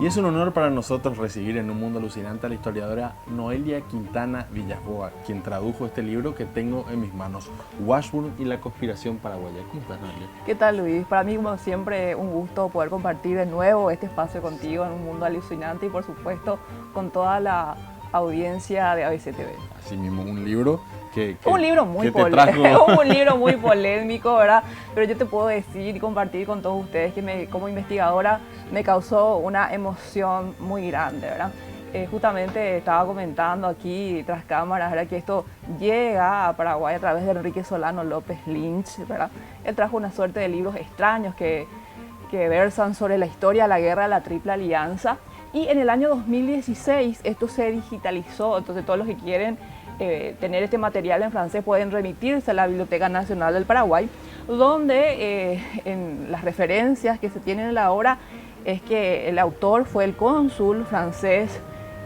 Y es un honor para nosotros recibir en Un Mundo Alucinante a la historiadora Noelia Quintana Villasboa, quien tradujo este libro que tengo en mis manos, Washburn y la conspiración paraguaya. ¿Cómo estás, Noelia? ¿Qué tal, Luis? Para mí, como siempre, un gusto poder compartir de nuevo este espacio contigo en Un Mundo Alucinante y, por supuesto, con toda la audiencia de ABCTV. Así mismo, un libro un libro muy polémico, ¿verdad? Pero yo te puedo decir y compartir con todos ustedes que como investigadora me causó una emoción muy grande, ¿verdad? Justamente estaba comentando aquí tras cámaras, ¿verdad?, que esto llega a Paraguay a través de Enrique Solano López Lynch, ¿verdad? Él trajo una suerte de libros extraños que versan sobre la historia de la guerra de la Triple Alianza, y en el año 2016 esto se digitalizó. Entonces todos los que quieren tener este material en francés pueden remitirse a la Biblioteca Nacional del Paraguay, donde en las referencias que se tienen en la obra es que el autor fue el cónsul francés,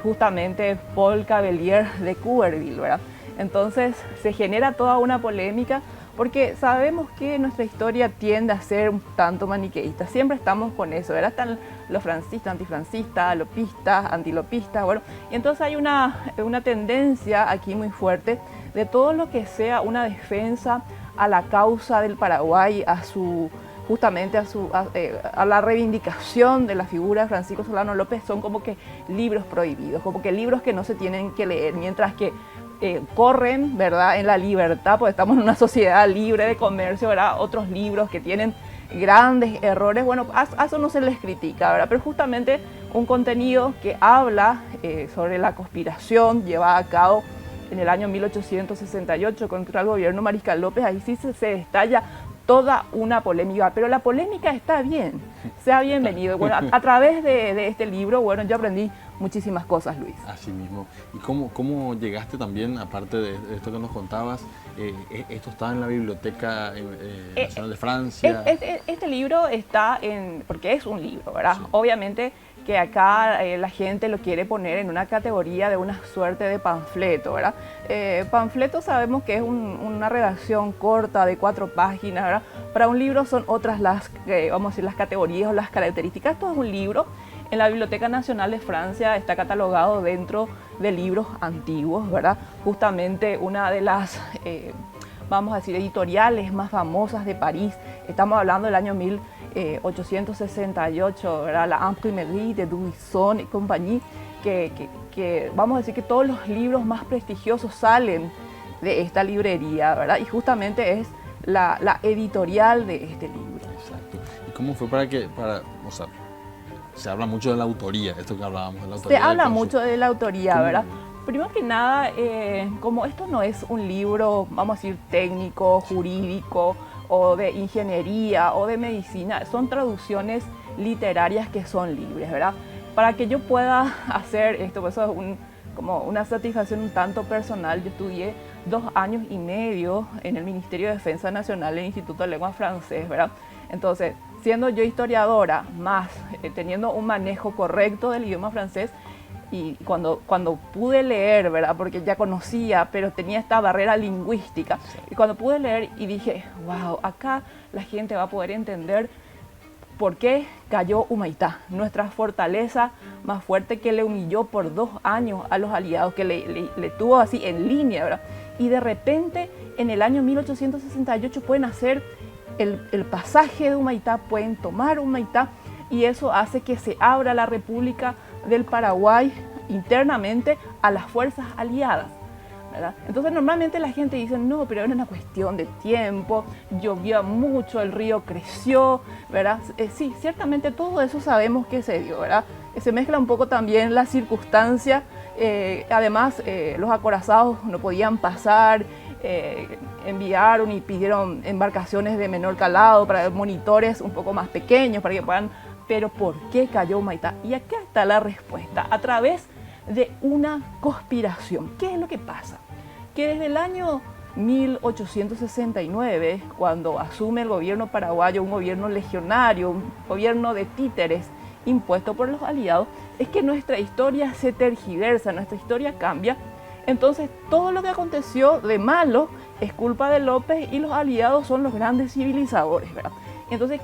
justamente Paul Cavelier de Couberville, ¿verdad? Entonces se genera toda una polémica porque sabemos que nuestra historia tiende a ser un tanto maniqueísta. Siempre estamos con eso, ¿verdad? Están los francistas, antifrancistas, lopistas, antilopistas, bueno. Y entonces hay una tendencia aquí muy fuerte de todo lo que sea una defensa a la causa del Paraguay, justamente a la reivindicación de la figura de Francisco Solano López. Son como que libros prohibidos, como que libros que no se tienen que leer, mientras que corren, ¿verdad?, en la libertad, porque estamos en una sociedad libre de comercio, ¿verdad? Otros libros que tienen grandes errores, bueno, a eso no se les critica, ¿verdad? Pero justamente un contenido que habla sobre la conspiración llevada a cabo en el año 1868 contra el gobierno Mariscal López, ahí sí se destalla toda una polémica, pero la polémica está bien, sea bienvenido. Bueno, a través de este libro, bueno, yo aprendí muchísimas cosas, Luis. Así mismo. ¿Y cómo llegaste también, aparte de esto que nos contabas, esto está en la Biblioteca Nacional de Francia? Este libro está porque es un libro, ¿verdad? Sí. Obviamente que acá la gente lo quiere poner en una categoría de una suerte de panfleto, ¿verdad? Panfleto sabemos que es una redacción corta de 4 páginas, ¿verdad? Para un libro son otras vamos a decir, las categorías o las características. Esto es un libro. En la Biblioteca Nacional de Francia está catalogado dentro de libros antiguos, ¿verdad? Justamente una de las, vamos a decir, editoriales más famosas de París. Estamos hablando del año 1868, ¿verdad? La Imprimerie de Dubuisson y compañía, que vamos a decir que todos los libros más prestigiosos salen de esta librería, ¿verdad? Y justamente es la editorial de este libro. Exacto. ¿Y cómo fue o sea, se habla mucho de la autoría, esto que hablábamos de la autoría? Se habla mucho de la autoría, ¿verdad? Primero que nada, como esto no es un libro, vamos a decir, técnico, jurídico, o de ingeniería, o de medicina, son traducciones literarias que son libres, ¿verdad? Para que yo pueda hacer esto, pues eso es como una satisfacción un tanto personal. Yo estudié 2 años y medio en el Ministerio de Defensa Nacional del Instituto de Lengua Francés, ¿verdad? Entonces, siendo yo historiadora, más teniendo un manejo correcto del idioma francés, y cuando pude leer, ¿verdad?, porque ya conocía, pero tenía esta barrera lingüística, sí. Y cuando pude leer y dije, wow, acá la gente va a poder entender por qué cayó Humaitá, nuestra fortaleza más fuerte, que le humilló por 2 años a los aliados, que le tuvo así en línea, ¿verdad? Y de repente, en el año 1868 pueden hacer el pasaje de Humaitá, pueden tomar Humaitá, y eso hace que se abra la República del Paraguay internamente a las fuerzas aliadas, ¿verdad? Entonces normalmente la gente dice, no, pero era una cuestión de tiempo, llovió mucho, el río creció, ¿verdad? Sí, ciertamente todo eso sabemos que se dio, ¿verdad? Se mezcla un poco también la circunstancia, además los acorazados no podían pasar, enviaron y pidieron embarcaciones de menor calado para monitores un poco más pequeños para que puedan. Pero ¿por qué cayó Humaitá? Y acá está la respuesta, a través de una conspiración. ¿Qué es lo que pasa? Que desde el año 1869, cuando asume el gobierno paraguayo, un gobierno legionario, un gobierno de títeres impuesto por los aliados, es que nuestra historia se tergiversa, nuestra historia cambia. Entonces todo lo que aconteció de malo es culpa de López y los aliados son los grandes civilizadores, ¿verdad? Entonces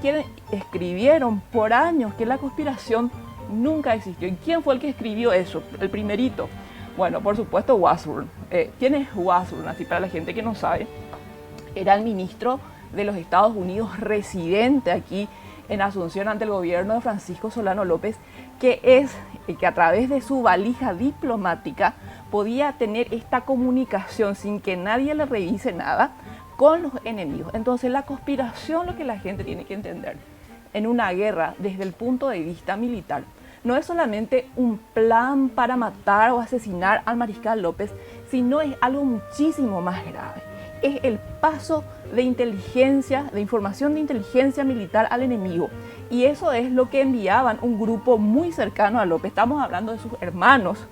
escribieron por años que la conspiración nunca existió. ¿Y quién fue el que escribió eso? El primerito. Bueno, por supuesto, Washburn. ¿Quién es Washburn? Así para la gente que no sabe, era el ministro de los Estados Unidos residente aquí en Asunción ante el gobierno de Francisco Solano López, que a través de su valija diplomática podía tener esta comunicación sin que nadie le revise nada con los enemigos. Entonces la conspiración, lo que la gente tiene que entender en una guerra desde el punto de vista militar, no es solamente un plan para matar o asesinar al mariscal López, sino es algo muchísimo más grave. Es el paso de inteligencia, de información de inteligencia militar al enemigo. Y eso es lo que enviaban un grupo muy cercano a López. Estamos hablando de sus hermanos,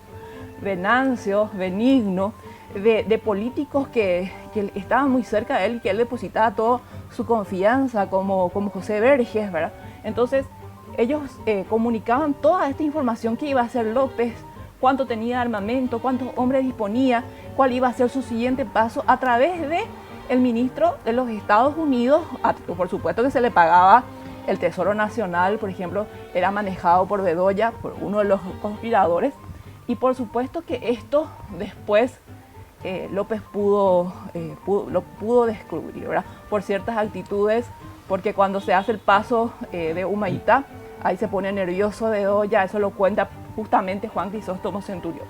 Venancio, Benigno, de políticos que estaban muy cerca de él y que él depositaba toda su confianza, como José Verges, ¿verdad? Entonces, ellos comunicaban toda esta información que iba a hacer López, cuánto tenía de armamento, cuántos hombres disponía, cuál iba a ser su siguiente paso a través de el ministro de los Estados Unidos. Por supuesto que se le pagaba el Tesoro Nacional, por ejemplo, era manejado por Bedoya, por uno de los conspiradores, y por supuesto que esto después López lo pudo descubrir, ¿verdad? Por ciertas actitudes, porque cuando se hace el paso de Humaitá, ahí se pone nervioso Bedoya, eso lo cuenta justamente Juan Crisóstomo Centurión.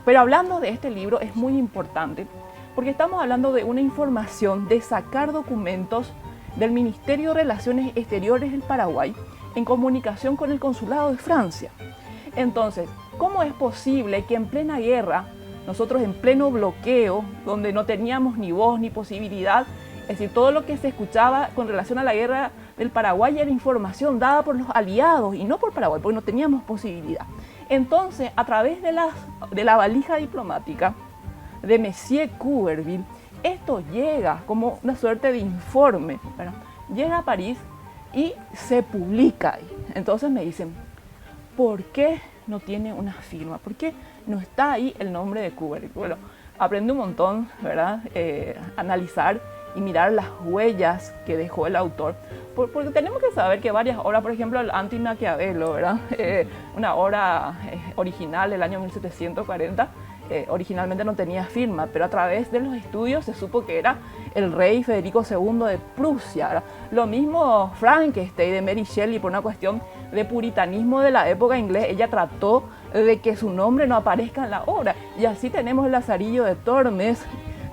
Pero hablando de este libro es muy importante, porque estamos hablando de una información de sacar documentos del Ministerio de Relaciones Exteriores del Paraguay en comunicación con el Consulado de Francia. Entonces, ¿cómo es posible que en plena guerra, nosotros en pleno bloqueo, donde no teníamos ni voz ni posibilidad, es decir, todo lo que se escuchaba con relación a la guerra del Paraguay era información dada por los aliados y no por Paraguay, porque no teníamos posibilidad? Entonces, a través de la valija diplomática de Monsieur Couverville, esto llega como una suerte de informe, ¿verdad? Llega a París y se publica ahí. Entonces me dicen, ¿por qué no tiene una firma? ¿Por qué no está ahí el nombre de Couverville? Bueno, aprende un montón, ¿verdad? Analizar y mirar las huellas que dejó el autor, porque tenemos que saber que varias obras, por ejemplo el Anti-Maquiavelo, ¿verdad? Una obra original del año 1740, originalmente no tenía firma, pero a través de los estudios se supo que era el rey Federico II de Prusia, ¿verdad? Lo mismo Frankenstein de Mary Shelley, por una cuestión de puritanismo de la época inglesa, ella trató de que su nombre no aparezca en la obra, y así tenemos el Lazarillo de Tormes,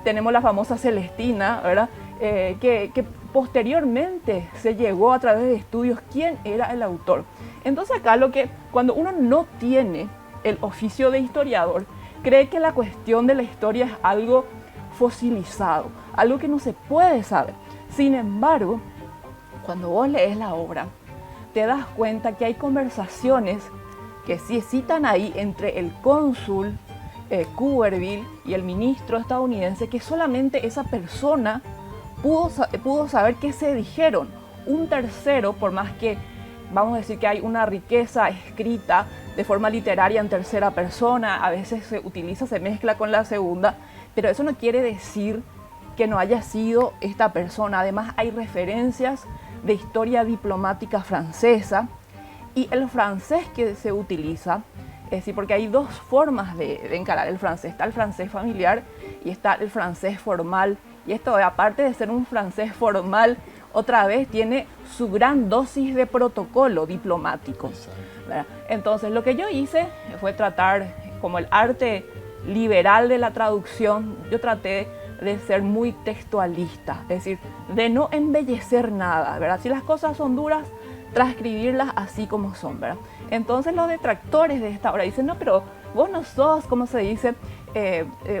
tenemos la famosa Celestina, ¿verdad? Que posteriormente se llegó a través de estudios quién era el autor. Entonces acá cuando uno no tiene el oficio de historiador, cree que la cuestión de la historia es algo fosilizado, algo que no se puede saber. Sin embargo, cuando vos lees la obra, te das cuenta que hay conversaciones que sí citan ahí entre el cónsul Couverville y el ministro estadounidense, que solamente esa persona pudo saber qué se dijeron. Un tercero, por más que vamos a decir que hay una riqueza escrita de forma literaria en tercera persona, a veces se mezcla con la segunda, pero eso no quiere decir que no haya sido esta persona. Además hay referencias de historia diplomática francesa, y el francés que se utiliza, es decir, porque hay dos formas de encarar el francés. Está el francés familiar y está el francés formal. Y esto, aparte de ser un francés formal, otra vez tiene su gran dosis de protocolo diplomático, ¿verdad? Entonces, lo que yo hice fue tratar, como el arte liberal de la traducción, yo traté de ser muy textualista, es decir, de no embellecer nada, ¿verdad? Si las cosas son duras, transcribirlas así como son, ¿verdad? Entonces los detractores de esta obra dicen, no, pero vos no sos, ¿cómo se dice?,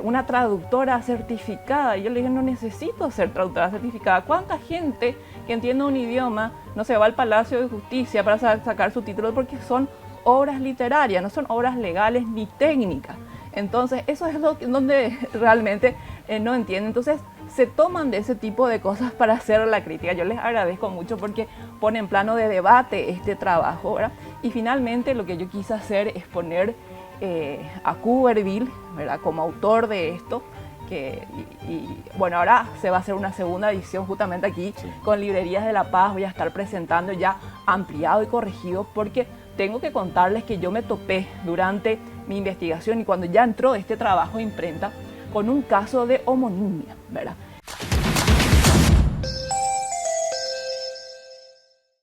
una traductora certificada. Y yo le dije, no necesito ser traductora certificada. ¿Cuánta gente que entiende un idioma no se va al Palacio de Justicia para sacar su título? Porque son obras literarias, no son obras legales ni técnicas. Entonces eso es donde realmente no entienden. Entonces se toman de ese tipo de cosas para hacer la crítica. Yo les agradezco mucho porque pone en plano de debate este trabajo, ¿verdad? Y finalmente lo que yo quise hacer es poner a Couverville, ¿verdad?, como autor de esto. Bueno, ahora se va a hacer una segunda edición justamente aquí, sí, con Librerías de La Paz. Voy a estar presentando ya ampliado y corregido, porque tengo que contarles que yo me topé durante mi investigación y cuando ya entró este trabajo de imprenta con un caso de homonimia, ¿verdad?